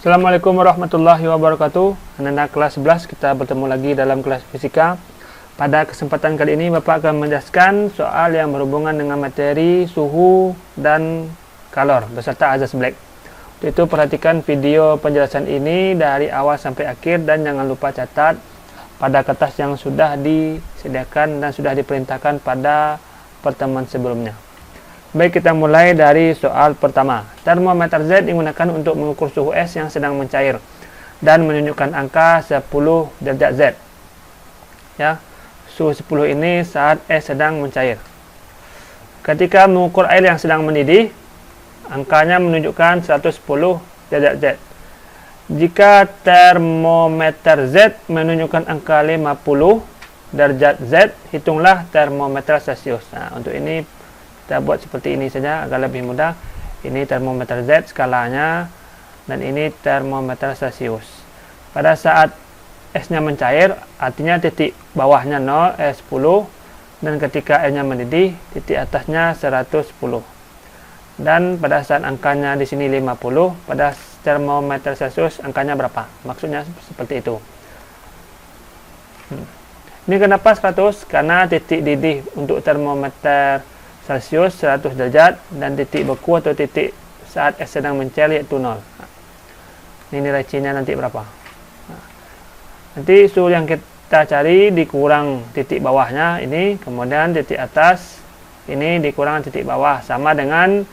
Assalamualaikum warahmatullahi wabarakatuh. Anak-anak kelas 11, kita bertemu lagi dalam kelas fisika. Pada kesempatan kali ini Bapak akan menjelaskan soal yang berhubungan dengan materi, suhu, dan kalor beserta azas Black. Untuk itu perhatikan video penjelasan ini dari awal sampai akhir dan jangan lupa catat pada kertas yang sudah disediakan dan sudah diperintahkan pada pertemuan sebelumnya. Baik, kita mulai dari soal pertama. Termometer Z digunakan untuk mengukur suhu es yang sedang mencair dan menunjukkan angka 10 derajat Z. Ya, suhu 10 ini saat es sedang mencair. Ketika mengukur air yang sedang mendidih, angkanya menunjukkan 110 derajat Z. Jika termometer Z menunjukkan angka 50 derajat Z, hitunglah termometer Celcius. Nah, untuk ini kita buat seperti ini saja agar lebih mudah. Ini termometer Z skalanya dan ini termometer Celcius. Pada saat esnya mencair, artinya titik bawahnya 0, S10, dan ketika esnya mendidih, titik atasnya 110. Dan pada saat angkanya di sini 50, pada termometer Celcius angkanya berapa? Maksudnya seperti itu. Ini kenapa 100? Karena titik didih untuk termometer Celcius 100 derajat dan titik beku atau titik saat es sedang mencair yaitu 0. Ini nilai C-nya nanti berapa? Nanti suhu yang kita cari dikurang titik bawahnya ini, kemudian titik atas ini dikurang titik bawah, sama dengan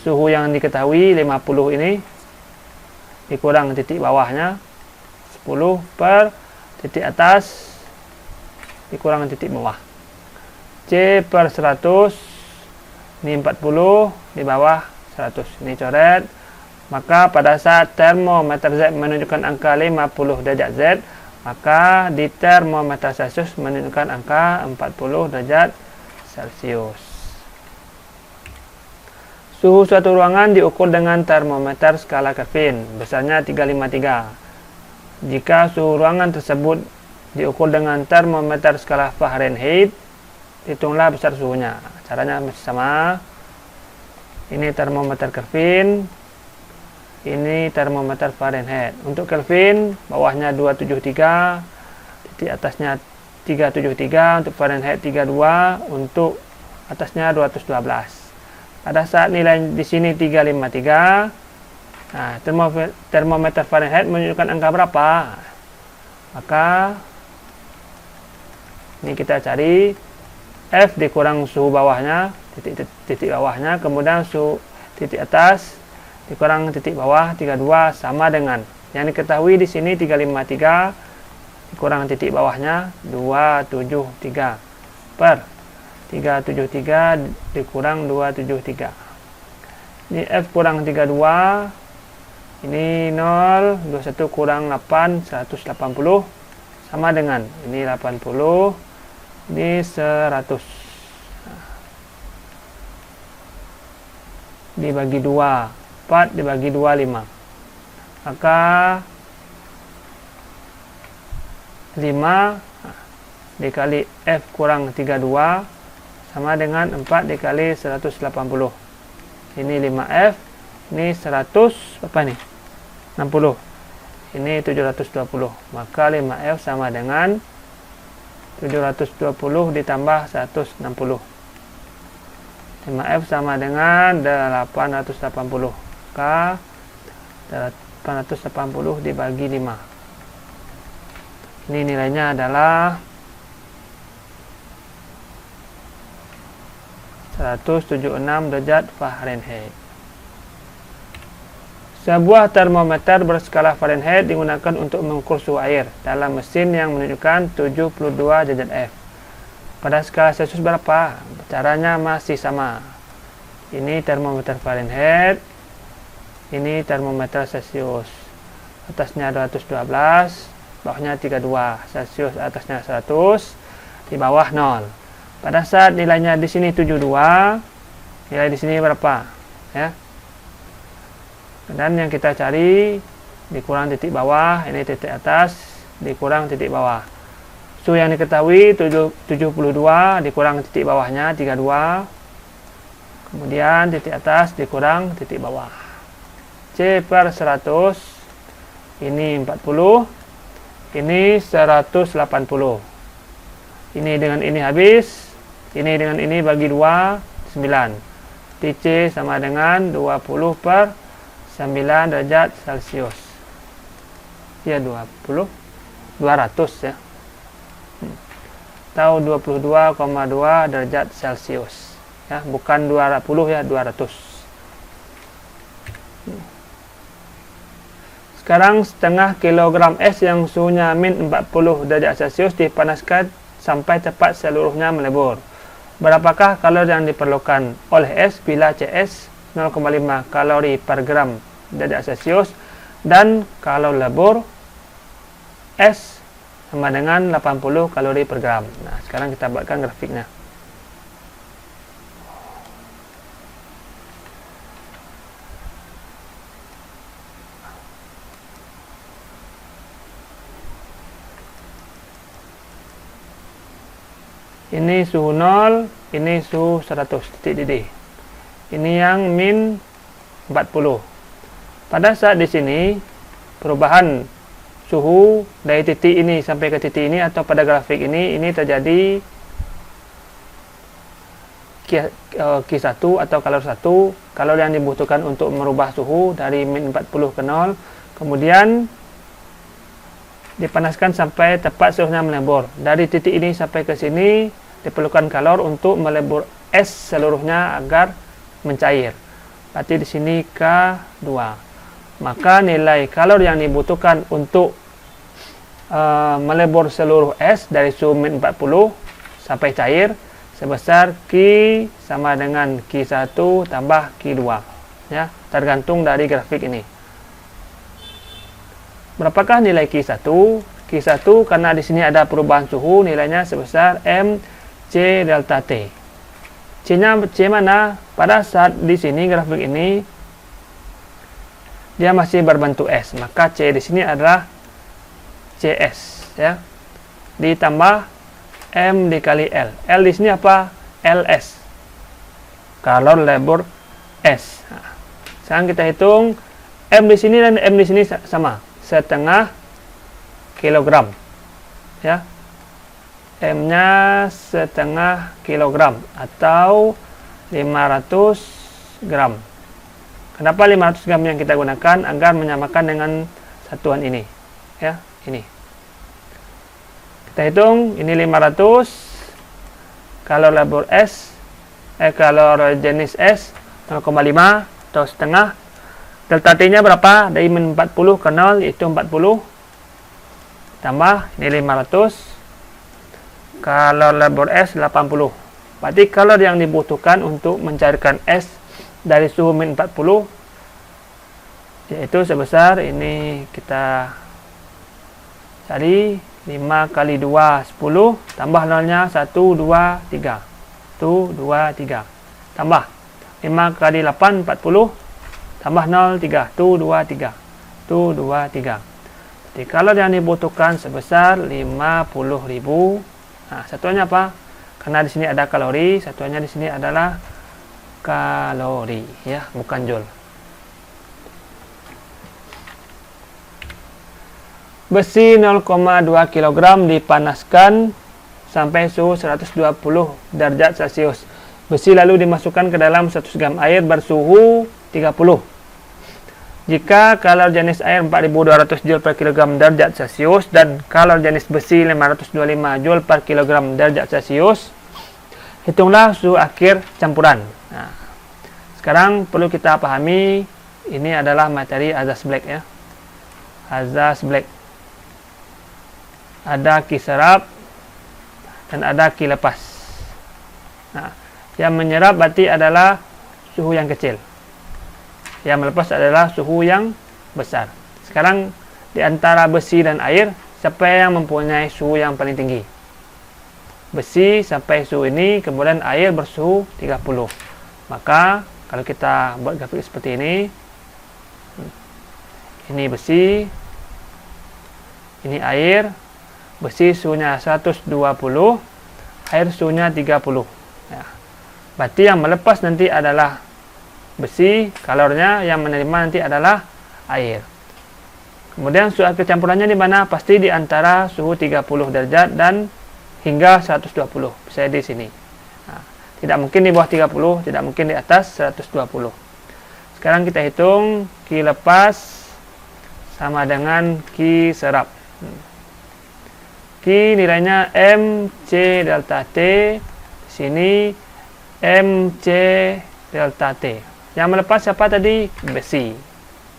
suhu yang diketahui 50 ini dikurang titik bawahnya 10 per titik atas dikurang titik bawah. C per 100 ini 40 di bawah 100. Ini coret. Maka pada saat termometer Z menunjukkan angka 50 derajat Z, maka di termometer Celcius menunjukkan angka 40 derajat Celcius. Suhu suatu ruangan diukur dengan termometer skala Kelvin, besarnya 353. Jika suhu ruangan tersebut diukur dengan termometer skala Fahrenheit, hitunglah besar suhunya. Caranya masih sama. Ini termometer Kelvin, ini termometer Fahrenheit. Untuk Kelvin bawahnya 273, titik atasnya 373, untuk Fahrenheit 32, untuk atasnya 212. Pada saat nilai di sini 353, nah termometer Fahrenheit menunjukkan angka berapa? Maka ini kita cari F dikurang suhu bawahnya, titik bawahnya, kemudian suhu titik atas dikurang titik bawah 32 sama dengan yang diketahui di sini 353 dikurang titik bawahnya 273 per 373 dikurang 273. Ini F kurang 32, ini 0, 21 kurang 8, 180 sama dengan ini 80, ini 100 dibagi 2, 4 dibagi 2, 5. Maka 5 dikali F kurang 32 sama dengan 4 dikali 180. Ini 5F, ini 100 apa nih? 60. Ini 720. Maka 5F sama dengan 720 ditambah 160. 5F sama dengan 880. Maka 880 dibagi 5. Ini nilainya adalah 176 derajat Fahrenheit. Sebuah termometer berskala Fahrenheit digunakan untuk mengukur suhu air dalam mesin yang menunjukkan 72 derajat F. Pada skala Celcius berapa? Caranya masih sama. Ini termometer Fahrenheit, ini termometer Celcius. Atasnya 212, bawahnya 32. Celcius atasnya 100, di bawah 0. Pada saat nilainya di sini 72, nilai di sini berapa? Ya. Dan yang kita cari dikurang titik bawah, ini titik atas, dikurang titik bawah. Suhu yang diketahui 72 dikurang titik bawahnya 32. Kemudian titik atas dikurang titik bawah. C per 100 ini 40, ini 180. Ini dengan ini habis, ini dengan ini bagi 2, 9. TC sama dengan 20 per 9 derajat Celcius. Ya 200 ya. Atau 22,2 derajat Celcius. Ya, bukan 20 ya, 200. Sekarang setengah kilogram es yang suhunya min 40 derajat Celcius dipanaskan sampai tepat seluruhnya melebur. Berapakah kalori yang diperlukan oleh es bila CS 0,5 kalori per gram derajat Celcius dan kalau lebur es sama dengan 80 kalori per gram. Nah, sekarang kita buatkan grafiknya. Ini suhu 0, ini suhu 100 titik didih. Ini yang min 40. Pada saat di sini perubahan suhu dari titik ini sampai ke titik ini atau pada grafik ini terjadi Q1 atau kalori 1, kalori yang dibutuhkan untuk merubah suhu dari min 40 ke 0, kemudian dipanaskan sampai tepat suhunya melebur. Dari titik ini sampai ke sini diperlukan kalori untuk melebur es seluruhnya agar mencair. Berarti di sini K2. Maka nilai kalori yang dibutuhkan untuk melebur seluruh es dari suhu min 40 sampai cair sebesar Q sama dengan Q1 tambah Q2. Ya, tergantung dari grafik ini. Berapakah nilai Q1? Q1 karena di sini ada perubahan suhu, nilainya sebesar MC delta T. C-nya C mana? Pada saat di sini grafik ini dia masih berbentuk S, maka C di sini adalah CS ya. Ditambah M dikali L. L di sini apa? LS. Kalori lebur S. Nah, sekarang kita hitung M di sini dan M di sini sama. Setengah kilogram ya, M-nya setengah kilogram atau 500 gram. Kenapa 500 gram yang kita gunakan? Agar menyamakan dengan satuan ini ya, ini kita hitung, ini 500 kalori lebur S kalori jenis S 0,5 atau setengah. Delta T-nya berapa? Dari min 40 ke 0 yaitu 40 tambah ini 500 kalori lebur es 80. Berarti kalori yang dibutuhkan untuk mencairkan es dari suhu min 40 yaitu sebesar ini, kita cari 5 kali 2 10 tambah 0-nya 1 2 3 1 2 3 tambah 5 kali 8 40 tambah 0, 3, 2, 3, 2, 3. Jadi kalori yang dibutuhkan sebesar 50.000. Nah, satuannya apa? Karena di sini ada kalori, satuannya di sini adalah kalori, ya, bukan joule. Besi 0,2 kg dipanaskan sampai suhu 120 derajat Celcius. Besi lalu dimasukkan ke dalam 100 gram air bersuhu 30. Jika kalori jenis air 4200 Joule per kilogram derajat Celcius dan kalori jenis besi 525 Joule per kilogram derajat Celcius, hitunglah suhu akhir campuran. Nah, sekarang perlu kita pahami ini adalah materi azas black ya. Azas black. Ada ki serap dan ada ki lepas. Nah, yang menyerap berarti adalah suhu yang kecil. Yang melepas adalah suhu yang besar. Sekarang di antara besi dan air, siapa yang mempunyai suhu yang paling tinggi? Besi sampai suhu ini, kemudian air bersuhu 30. Maka kalau kita buat grafik seperti ini besi, ini air. Besi suhunya 120, air suhunya 30. Ya. Berarti yang melepas nanti adalah besi, kalornya, yang menerima nanti adalah air. Kemudian suhu akhir campurannya di mana? Pasti di antara suhu 30 derajat dan hingga 120. Bisa di sini. Nah, tidak mungkin di bawah 30, tidak mungkin di atas 120. Sekarang kita hitung Q lepas sama dengan Q serap. Q nilainya MC delta T. Di sini MC delta T. Yang melepas siapa tadi? Besi.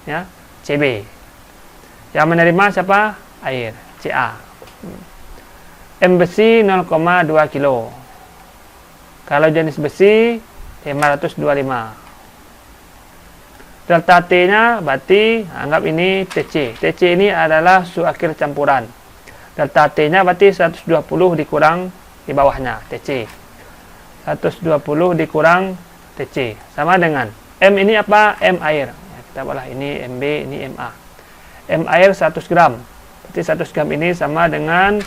Ya, CB. Yang menerima siapa? Air, Ca. M besi 0,2 kilo. Kalau jenis besi 525. Delta T-nya berarti anggap ini TC. TC ini adalah suhu akhir campuran. Delta T-nya berarti 120 dikurang di bawahnya, TC. 120 dikurang TC. Sama dengan M ini apa? M air. Ya, kita buatlah ini MB, ini MA. M air 100 gram. Berarti 100 gram ini sama dengan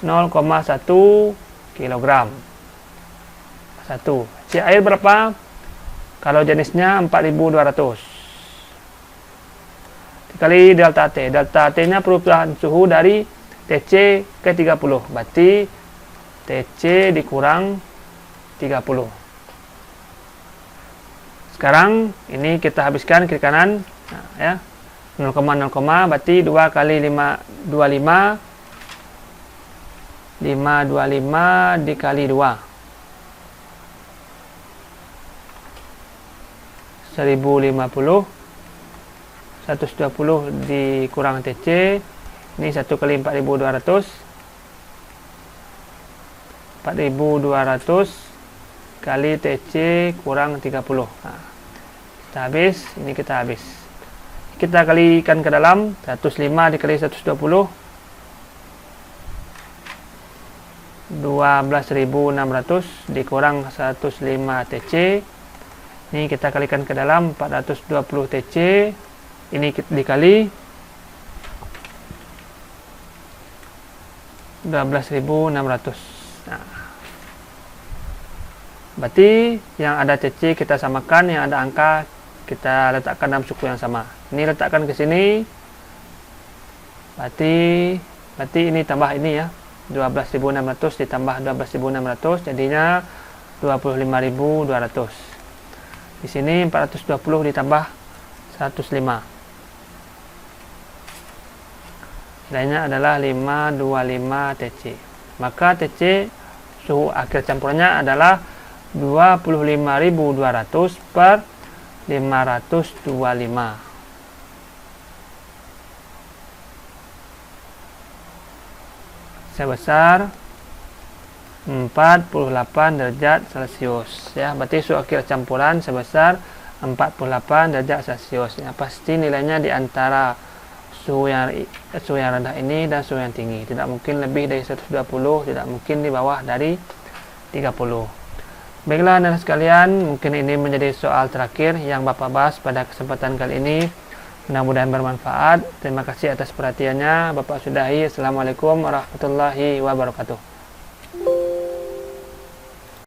0,1 kilogram. 1. C air berapa? Kalau jenisnya 4200. Dikali delta T. Delta T-nya perubahan suhu dari TC ke 30. Berarti TC dikurang 30. Sekarang ini kita habiskan kiri kanan. Nah, ya. 0,0, berarti 2 kali 5, 25. 525 dikali 2. 1050. 120 dikurang TC. Ini 1 kali 4200. 4200 kali TC kurang 30. Nah, kita habis, ini kita habis. Kita kalikan ke dalam 105 dikali 120, 12.600 dikurang 105 TC. Ini kita kalikan ke dalam 420 TC. Ini dikali 12.600. Nah, berarti yang ada TC kita samakan, yang ada angka kita letakkan dalam suku yang sama. Ini letakkan ke sini. Berarti ini tambah ini ya. 12.600 ditambah 12.600 jadinya 25.200. Di sini 420 ditambah 105. Nilainya adalah 525 TC. Maka TC suhu akhir campurannya adalah 25.200 per 525. Sebesar 48 derajat Celcius ya. Berarti suhu akhir campuran sebesar 48 derajat Celcius ya. Pasti nilainya di antara suhu yang rendah ini dan suhu yang tinggi. Tidak mungkin lebih dari 120, tidak mungkin di bawah dari 30. Baiklah anak sekalian, mungkin ini menjadi soal terakhir yang Bapak bahas pada kesempatan kali ini. Mudah-mudahan bermanfaat. Terima kasih atas perhatiannya. Bapak sudahi. Assalamualaikum warahmatullahi wabarakatuh.